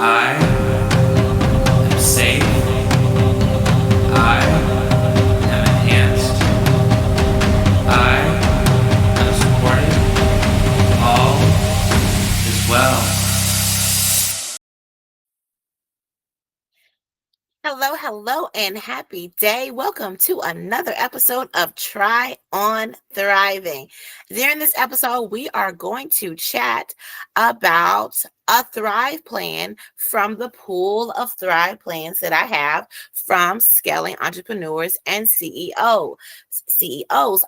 I am safe. I am enhanced. I am supported. All is well. Hello, hello, and happy day. Welcome to another episode of Try on Thriving. During this episode, we are going to chat about a Thrive plan from the pool of Thrive plans that I have from scaling entrepreneurs and CEOs.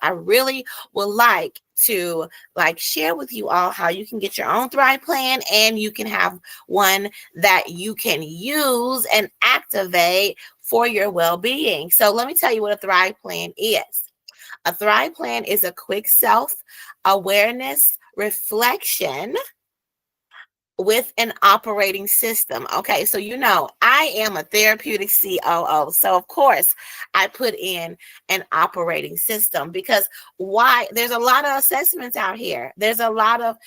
I really would like to share with you all how you can get your own Thrive plan and you can have one that you can use and activate for your well-being. So let me tell you what a Thrive plan is. A Thrive plan is a quick self-awareness reflection with an operating system. Okay, so I am a therapeutic COO. So of course I put in an operating system because why? There's a lot of assessments out here. There's a lot of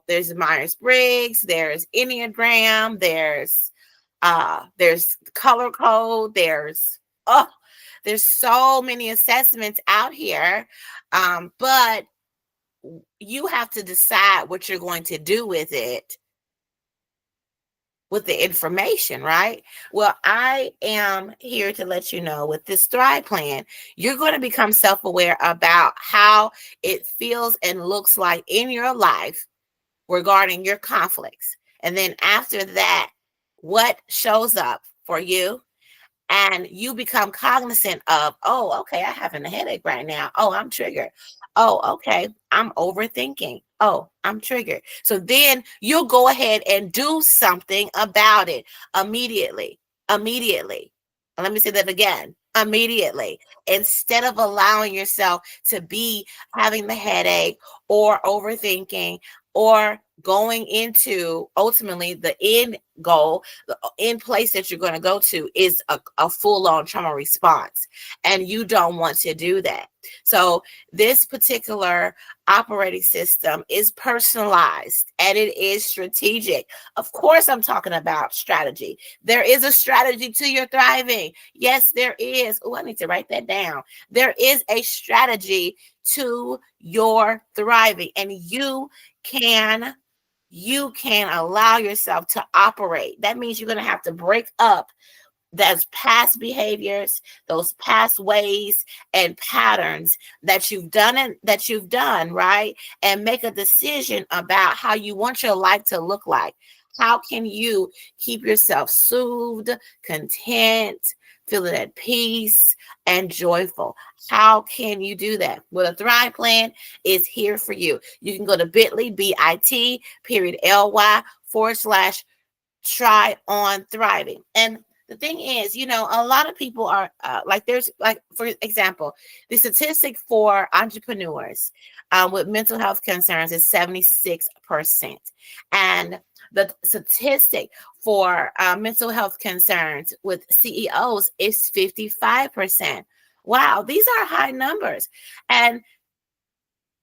there's Myers-Briggs, there's Enneagram, there's color code, there's so many assessments out here. But you have to decide what you're going to do with it, with the information, right? Well, I am here to let you know with this Thrive plan, you're going to become self-aware about how it feels and looks like in your life regarding your conflicts. And then after that, what shows up for you, and you become cognizant of, oh, okay, I having a headache right now. Oh, I'm triggered. Oh, okay, I'm overthinking. Oh, I'm triggered. So then you'll go ahead and do something about it immediately. Immediately. Let me say that again. Immediately. Instead of allowing yourself to be having the headache or overthinking or going into ultimately the end goal, the end place that you're going to go to is a full-on trauma response. And you don't want to do that. So this particular operating system is personalized and it is strategic. Of course, I'm talking about strategy. There is a strategy to your thriving. Yes, there is. Oh, I need to write that down. There is a strategy to your thriving, and can you can allow yourself to operate. That means you're going to have to break up those past behaviors, those past ways and patterns that you've done, right? And make a decision about how you want your life to look like. How can you keep yourself soothed, content, feeling at peace, and joyful? How can you do that? Well, a Thrive plan is here for you. You can go to bit.ly/try on thriving. And the thing is, a lot of people are there's for example, the statistic for entrepreneurs with mental health concerns is 76%. And the statistic for mental health concerns with CEOs is 55%. Wow, these are high numbers. And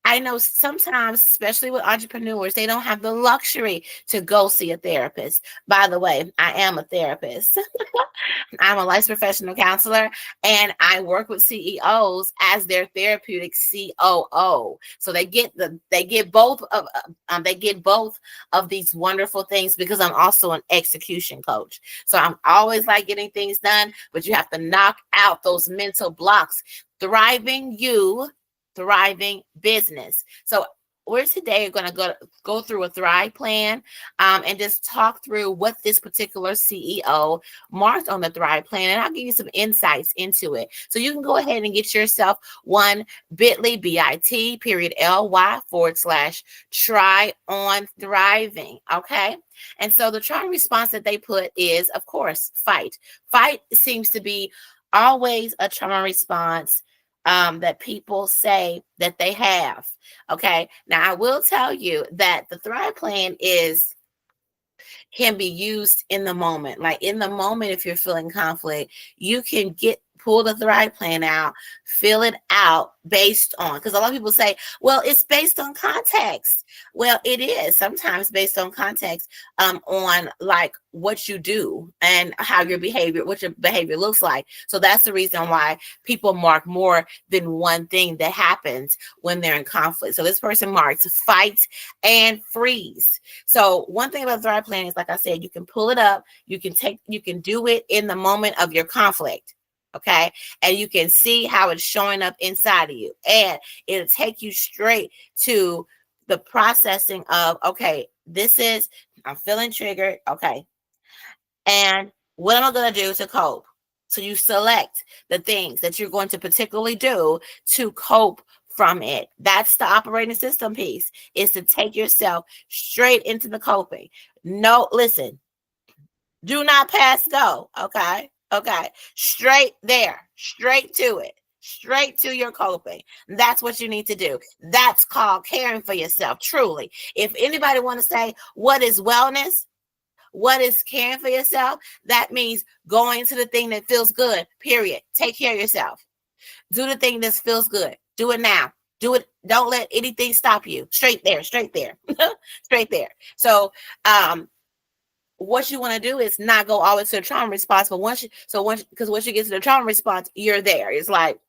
I know sometimes, especially with entrepreneurs, they don't have the luxury to go see a therapist. By the way, I am a therapist. I'm a licensed professional counselor, and I work with CEOs as their therapeutic COO. So they get both of these wonderful things because I'm also an execution coach. So I'm always getting things done, but you have to knock out those mental blocks. Thriving business. So we're today going to go through a Thrive plan and just talk through what this particular CEO marked on the Thrive plan. And I'll give you some insights into it. So you can go ahead and get yourself one bit.ly/try on thriving. Okay. And so the try response that they put is, of course, fight. Fight seems to be always a trauma response that people say that they have. Okay. Now I will tell you that the Thrive plan can be used in the moment. Like in the moment, if you're feeling conflict, you can get pull the Thrive Plan out, fill it out based on, because a lot of people say, well, it's based on context. Well, it is sometimes based on context, on like what you do and how your behavior, what your behavior looks like. So that's the reason why people mark more than one thing that happens when they're in conflict. So this person marks fight and freeze. So one thing about the Thrive Plan is, like I said, you can pull it up, you can do it in the moment of your conflict. Okay. And you can see how it's showing up inside of you. And it'll take you straight to the processing of, okay, I'm feeling triggered. Okay. And what am I going to do to cope? So you select the things that you're going to particularly do to cope from it. That's the operating system piece, is to take yourself straight into the coping. No, listen, do not pass go. Okay. Okay. Straight there, straight to it, straight to your coping. That's what you need to do. That's called caring for yourself. Truly. If anybody want to say what is wellness, what is caring for yourself, that means going to the thing that feels good, period. Take care of yourself. Do the thing that feels good. Do it now. Do it. Don't let anything stop you. Straight there, straight there, straight there. So, what you want to do is not go always to the trauma response, but because once you get to the trauma response, you're there. It's like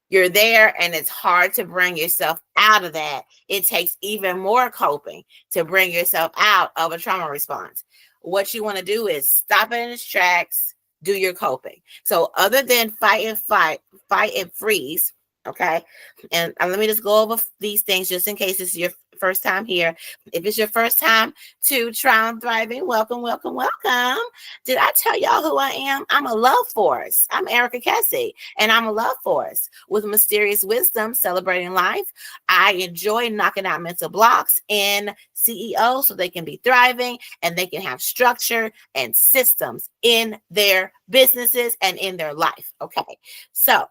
you're there, and it's hard to bring yourself out of that. It takes even more coping to bring yourself out of a trauma response. What you want to do is stop it in its tracks, do your coping. So other than fight and freeze, okay? And let me just go over these things just in case it's your first time here. If it's your first time to Try on Thriving, welcome, welcome, welcome. Did I tell y'all who I am? I'm a love force. I'm Erica Kesse, and I'm a love force with mysterious wisdom, celebrating life. I enjoy knocking out mental blocks in CEOs so they can be thriving and they can have structure and systems in their businesses and in their life. Okay. So,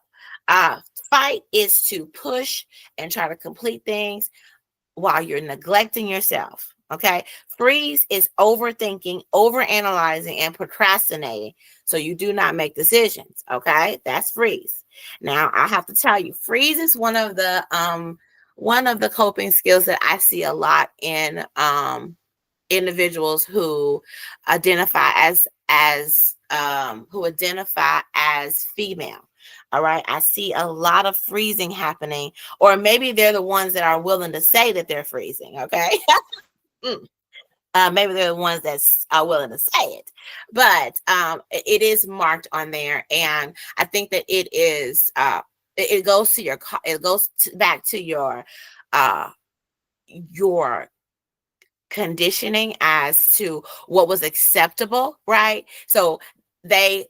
fight is to push and try to complete things while you're neglecting yourself. Okay. Freeze is overthinking, overanalyzing, and procrastinating. So you do not make decisions. Okay. That's freeze. Now I have to tell you, freeze is one of the coping skills that I see a lot in individuals who identify as female. All right. I see a lot of freezing happening, or maybe they're the ones that are willing to say that they're freezing. Okay. Maybe they're the ones that are willing to say it, but it is marked on there. And I think that it goes back to your conditioning as to what was acceptable, right? So they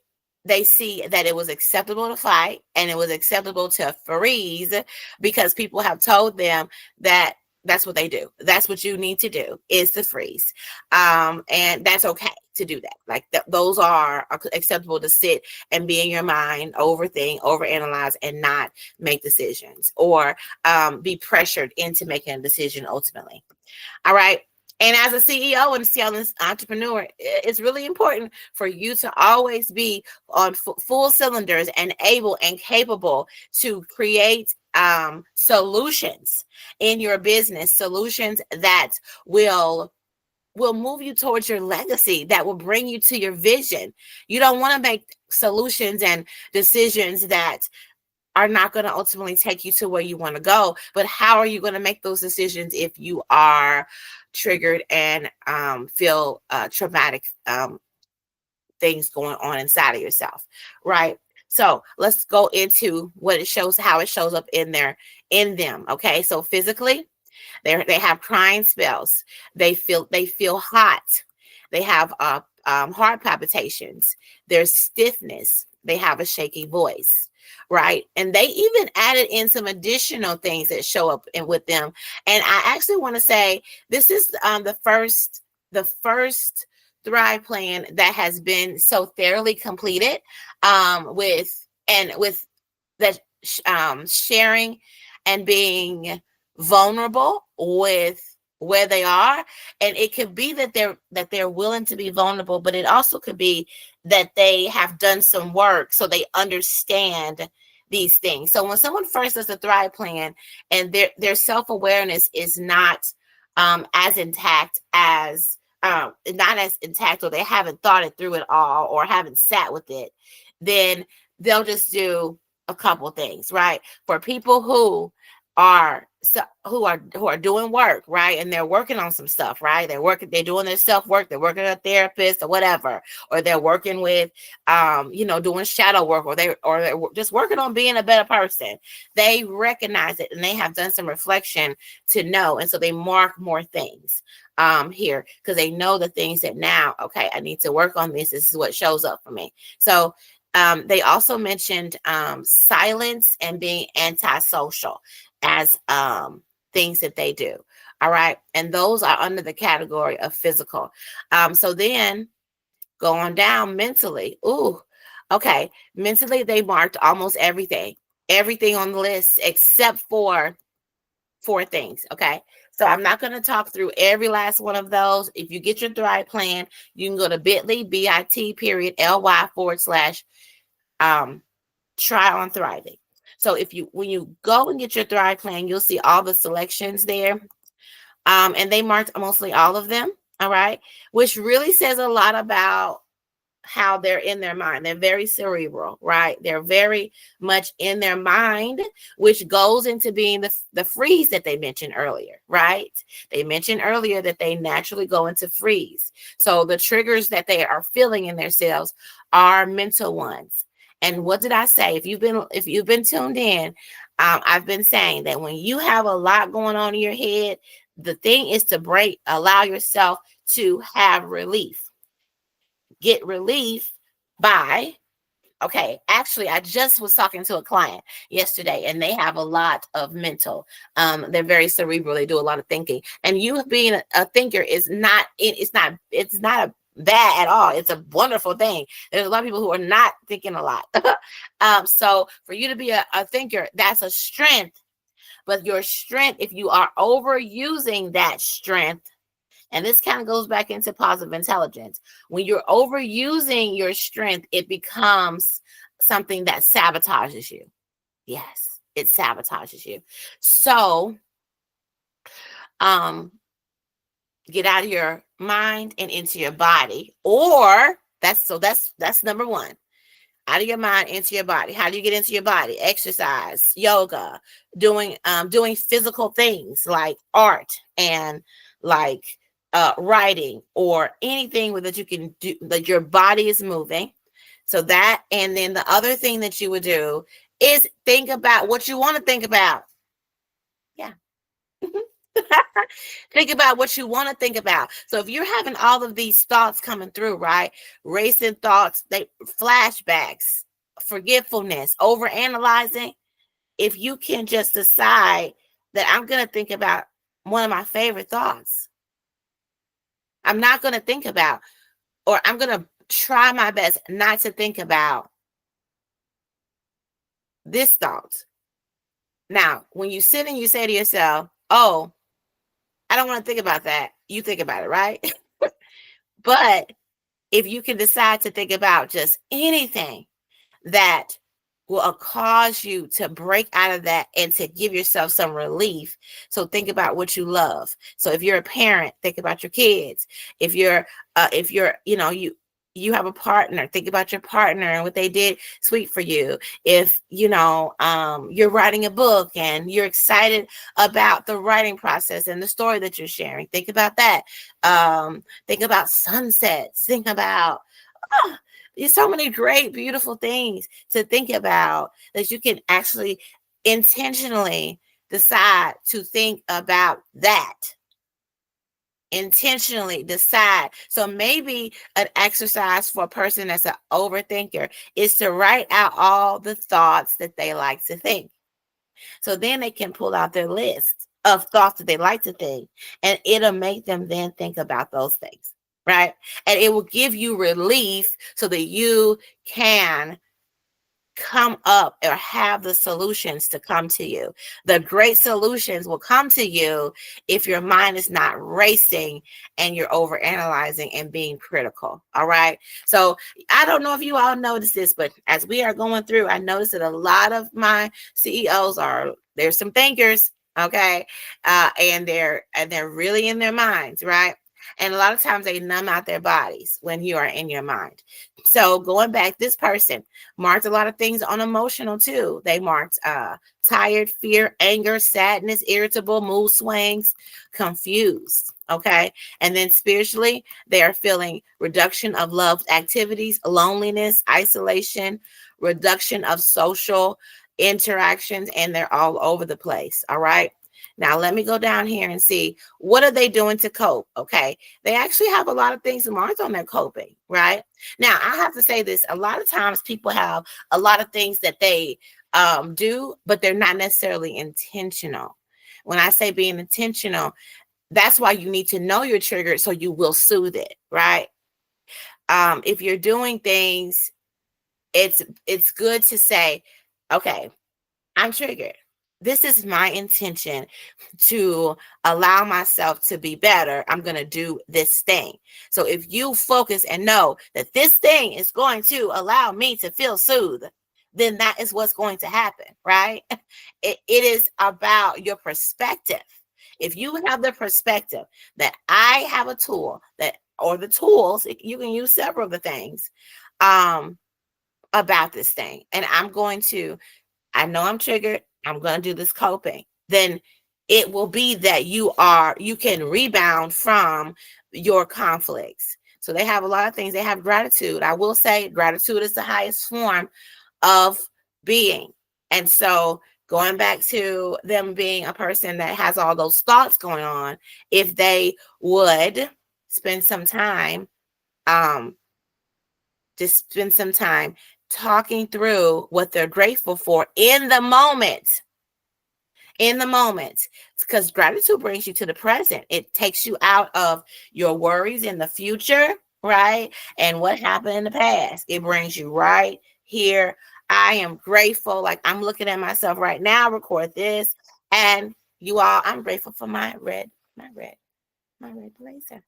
see that it was acceptable to fight and it was acceptable to freeze because people have told them that that's what they do. That's what you need to do, is to freeze. And that's okay to do that. Like those are acceptable to sit and be in your mind, overthink, overanalyze, and not make decisions, or be pressured into making a decision ultimately. All right. And as a CEO and sales entrepreneur, it's really important for you to always be on full cylinders and able and capable to create solutions in your business, solutions that will move you towards your legacy, that will bring you to your vision. You don't want to make solutions and decisions that are not going to ultimately take you to where you want to go. But how are you going to make those decisions if you are triggered and feel traumatic things going on inside of yourself, right? So let's go into how it shows up in them. Okay, so physically, they have crying spells. They feel hot. They have heart palpitations. There's stiffness. They have a shaky voice, right? And they even added in some additional things that show up with them. And I actually want to say this is the first Thrive plan that has been so thoroughly completed, with that sharing and being vulnerable with where they are, and it could be that they're willing to be vulnerable, but it also could be that they have done some work so they understand these things. So when someone first does a Thrive plan and their self-awareness is as intact as not as intact, or they haven't thought it through at all, or haven't sat with it, then they'll just do a couple things, right? For people who are doing work, right? And they're working on some stuff, right? They're doing their self-work, they're working with a therapist or whatever, or they're working with doing shadow work, or they're just working on being a better person. They recognize it and they have done some reflection to know. And so they mark more things here, because they know the things that now, okay, I need to work on this. This is what shows up for me. So they also mentioned silence and being antisocial as things that they do. All right. And those are under the category of physical. So then going down mentally. Ooh, okay. Mentally, they marked almost everything on the list except for 4 things. Okay. So I'm not going to talk through every last one of those. If you get your Thrive plan, you can go to bit.ly/try on thriving. So when you go and get your Thrive plan, you'll see all the selections there. And they marked mostly all of them. All right. Which really says a lot about how they're in their mind. They're very cerebral, right? They're very much in their mind, which goes into being the freeze that they mentioned earlier, right? They mentioned earlier that they naturally go into freeze. So the triggers that they are feeling in themselves are mental ones. And what did I say? If you've been tuned in, I've been saying that when you have a lot going on in your head, the thing is to allow yourself to have relief. Get relief by, okay, actually, I just was talking to a client yesterday, and they have a lot of mental. They're very cerebral. They do a lot of thinking, and you being a thinker is not. It's not a bad at all. It's a wonderful thing. There's a lot of people who are not thinking a lot. So for you to be a thinker, that's a strength. But your strength, if you are overusing that strength, and this kind of goes back into positive intelligence. When you're overusing your strength, it becomes something that sabotages you. Yes, it sabotages you. So, get out of your mind and into your body. Or that's number one. Out of your mind into your body. How do you get into your body? Exercise, yoga, doing physical things like art and like writing, or anything that you can do that your body is moving. So that, and then the other thing that you would do is think about what you want to think about. Yeah. Think about what you want to think about. So if you're having all of these thoughts coming through, right? Racing thoughts, flashbacks, forgetfulness, over analyzing, if you can just decide that I'm going to think about one of my favorite thoughts. I'm not going to think about, or I'm going to try my best not to think about this thought. Now, when you sit and you say to yourself, oh, I don't want to think about that, you think about it, right? But if you can decide to think about just anything that will cause you to break out of that and to give yourself some relief. So think about what you love. So if you're a parent, think about your kids. If you're you have a partner, think about your partner and what they did sweet for you. If you're writing a book and you're excited about the writing process and the story that you're sharing, think about that. Think about sunsets. Think about there's so many great, beautiful things to think about that you can actually intentionally decide to think about that. Intentionally decide. So maybe an exercise for a person that's an overthinker is to write out all the thoughts that they like to think. So then they can pull out their list of thoughts that they like to think, and it'll make them then think about those things. Right. And it will give you relief so that you can come up or have the solutions to come to you. The great solutions will come to you if your mind is not racing and you're over analyzing and being critical. All right. So I don't know if you all notice this, but as we are going through, I noticed that a lot of my CEOs there's some thinkers. Okay. And they're really in their minds, right? And a lot of times they numb out their bodies when you are in your mind. So going back, this person marked a lot of things on emotional too. They marked tired, fear, anger, sadness, irritable, mood swings, confused. Okay. And then spiritually, they are feeling reduction of love activities, loneliness, isolation, reduction of social interactions, and they're all over the place. All right. Now, let me go down here and see what are they doing to cope. Okay. They actually have a lot of things marked on their coping, right? Now, I have to say this. A lot of times people have a lot of things that they do, but they're not necessarily intentional. When I say being intentional, that's why you need to know you're triggered so you will soothe it, right? If you're doing things, it's good to say, okay, I'm triggered. This is my intention to allow myself to be better. I'm going to do this thing. So if you focus and know that this thing is going to allow me to feel soothed, then that is what's going to happen, right? It is about your perspective. If you have the perspective that I have a tool or the tools, you can use several of the things about this thing, and I know I'm triggered. I'm going to do this coping. Then it will be that you can rebound from your conflicts. So they have a lot of things. They have gratitude. I will say gratitude is the highest form of being. And so going back to them being a person that has all those thoughts going on, if they would spend some time, just spend some time talking through what they're grateful for in the moment. In the moment, because gratitude brings you to the present. It takes you out of your worries in the future, right? And what happened in the past. It brings you right here. I am grateful. Like I'm looking at myself right now, record this. And you all, I'm grateful for my red blazer.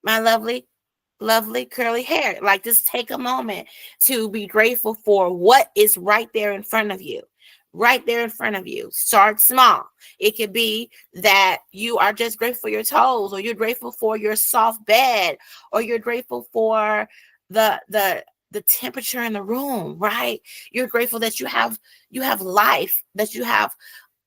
My lovely curly hair. Like just take a moment to be grateful for what is right there in front of you. Right there in front of you. Start small. It could be that you are just grateful for your toes, or you're grateful for your soft bed, or you're grateful for the temperature in the room, right? You're grateful that you have life, that you have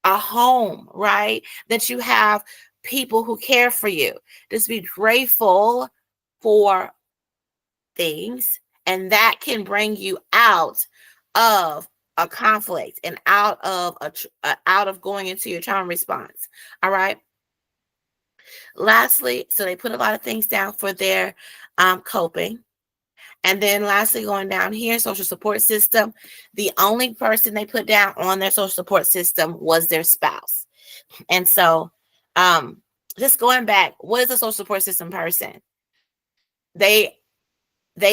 a home, right? That you have people who care for you. Just be grateful for things, and that can bring you out of a conflict and out of going into your trauma response. All right. Lastly, so they put a lot of things down for their coping. And then lastly, going down here, social support system. The only person they put down on their social support system was their spouse. And so just going back, what is a social support system person? They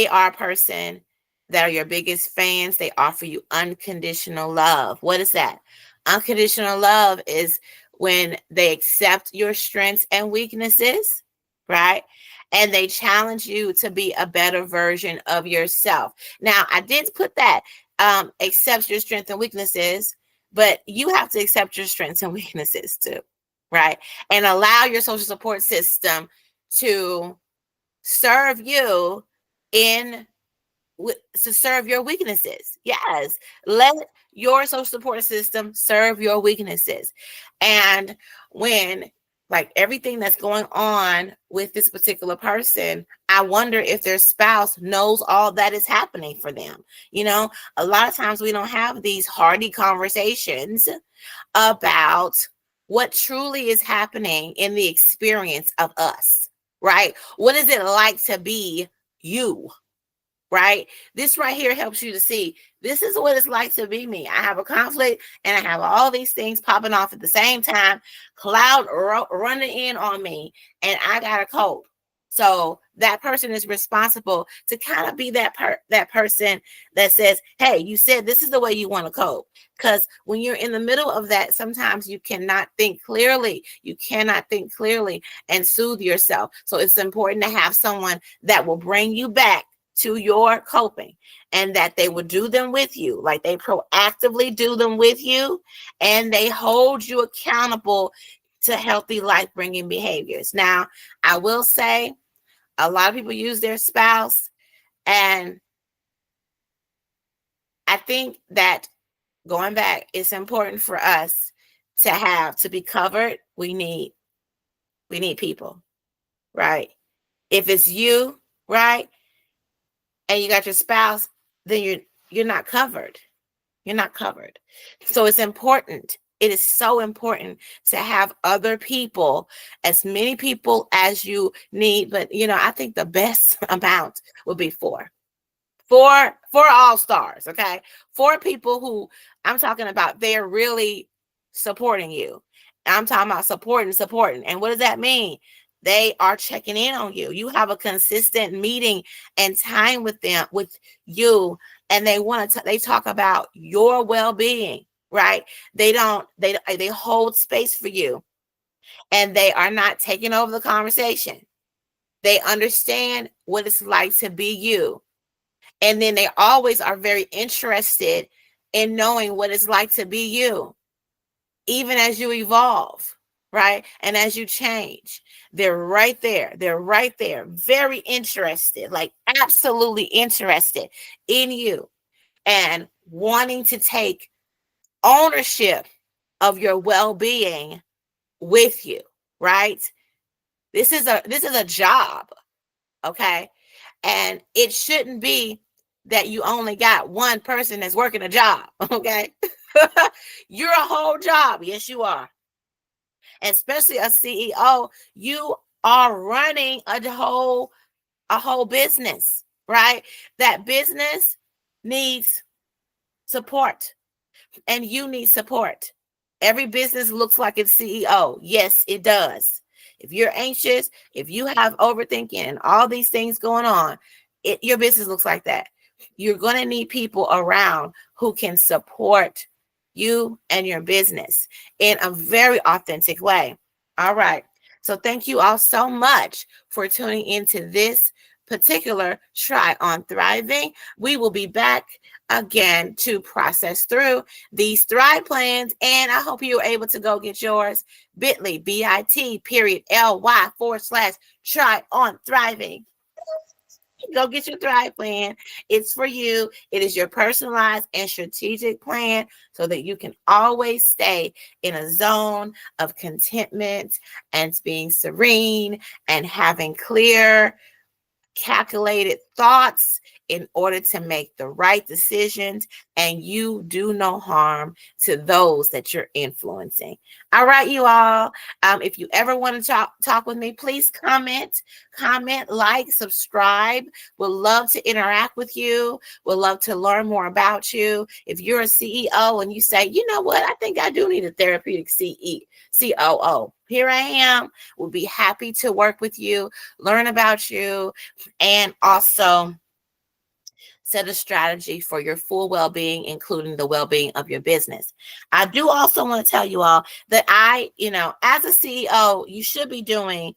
are a person that are your biggest fans. They offer you unconditional love. What is that? Unconditional love is when they accept your strengths and weaknesses, right? And they challenge you to be a better version of yourself. Now, I did put that accepts your strengths and weaknesses, but you have to accept your strengths and weaknesses too, right? And allow your social support system to serve you to serve your weaknesses. Yes, let your social support system serve your weaknesses. And when like everything that's going on with this particular person, I wonder if their spouse knows all that is happening for them. You know, a lot of times we don't have these hearty conversations about what truly is happening in the experience of us, right? What is it like to be you? Right? This right here helps you to see this is what it's like to be me. I have a conflict and I have all these things popping off at the same time, cloud running in on me, and I got to cope. So that person is responsible to kind of be that person that says, hey, you said this is the way you want to cope. Because when you're in the middle of that, sometimes you cannot think clearly. You cannot think clearly and soothe yourself. So it's important to have someone that will bring you back to your coping, and that they will do them with you, like they proactively do them with you, and they hold you accountable to healthy life bringing behaviors. Now, I will say a lot of people use their spouse, and I think that going back, it's important for us to be covered. We need people, right? If it's you, right, and you got your spouse, then you're not covered. You're not covered. So it's important. It is so important to have other people, as many people as you need. But I think the best amount would be four. Four all stars, okay? Four people who I'm talking about, they're really supporting you. I'm talking about supporting. And what does that mean? They are checking in on you. You have a consistent meeting and time with them, with you, and they talk about your well-being, right? They hold space for you, and they are not taking over the conversation. They understand what it's like to be you. And then they always are very interested in knowing what it's like to be you, even as you evolve, right? And as you change, they're right there. They're right there, very interested, like absolutely interested in you, and wanting to take ownership of your well-being with you, right? This is a job, okay? And it shouldn't be that you only got one person that's working a job, okay? You're a whole job. Yes, you are. Especially a CEO, you are running a whole business, right? That business needs support, and you need support. Every business looks like its CEO. Yes, it does. If you're anxious, if you have overthinking and all these things going on, your business looks like that. You're going to need people around who can support you and your business in a very authentic way. All right. So thank you all so much for tuning into this particular Try on Thriving. We will be back again to process through these Thrive plans, and I hope you were able to go get yours. bit.ly, bit.ly/try on thriving. Go get your Thrive plan. It's for you. It is your personalized and strategic plan so that you can always stay in a zone of contentment and being serene and having clear, calculated thoughts in order to make the right decisions, and you do no harm to those that you're influencing. All right, you all. If you ever want to talk with me, please comment, like, subscribe. We'd love to interact with you. We'd love to learn more about you. If you're a CEO and you say, you know what, I think I do need a therapeutic COO. Here I am. We'll be happy to work with you, learn about you, and also set a strategy for your full well-being, including the well-being of your business. I do also want to tell you all that as a CEO, you should be doing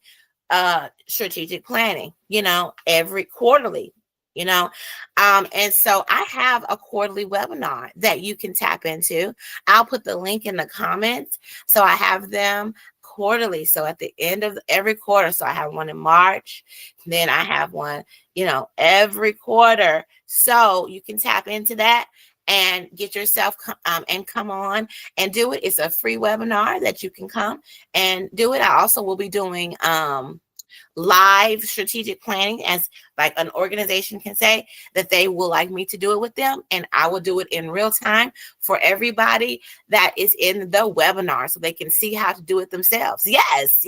strategic planning, every quarterly, and so I have a quarterly webinar that you can tap into. I'll put the link in the comments. So I have them quarterly. So at the end of every quarter, so I have one in March, then I have one, every quarter. So you can tap into that and get yourself and come on and do it. It's a free webinar that you can come and do it. I also will be doing live strategic planning, as like an organization can say that they will like me to do it with them, and I will do it in real time for everybody that is in the webinar so they can see how to do it themselves. Yes.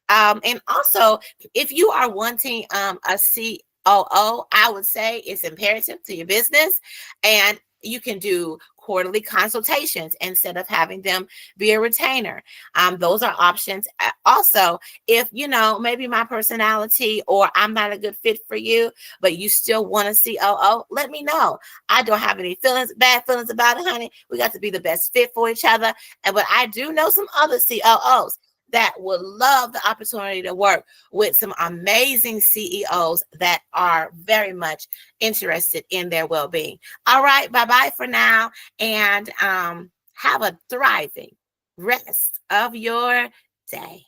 And also, if you are wanting a COO, I would say it's imperative to your business, and you can do quarterly consultations instead of having them be a retainer. Those are options. Also, if maybe my personality or I'm not a good fit for you, but you still want a COO, let me know. I don't have any bad feelings about it, honey. We got to be the best fit for each other. But I do know some other COOs that would love the opportunity to work with some amazing CEOs that are very much interested in their well-being. All right, bye-bye for now, and have a thriving rest of your day.